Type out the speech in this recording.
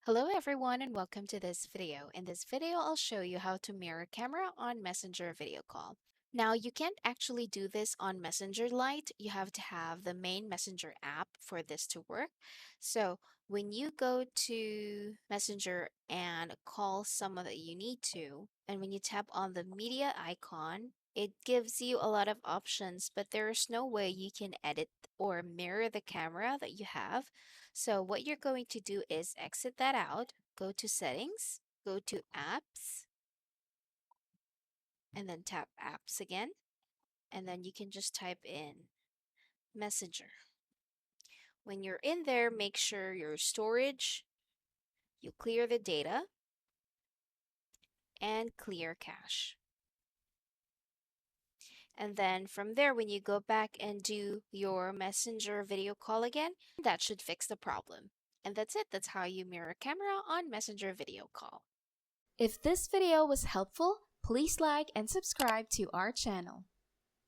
Hello everyone and welcome to this video. In this video, I'll show you how to mirror camera on Messenger video call. Now, you can't actually do this on Messenger Lite. You have to have the main Messenger app for this to work. So when you go to Messenger and call someone that you need to, and when you tap on the media icon, it gives you a lot of options, but there is no way you can edit or mirror the camera that you have. So what you're going to do is exit that out, go to settings, go to apps, and then tap apps again. And then you can just type in Messenger. When you're in there, make sure your storage, you clear the data, and clear cache. And then from there, when you go back and do your Messenger video call again, that should fix the problem. And that's it. That's how you mirror camera on Messenger video call. If this video was helpful, please like and subscribe to our channel.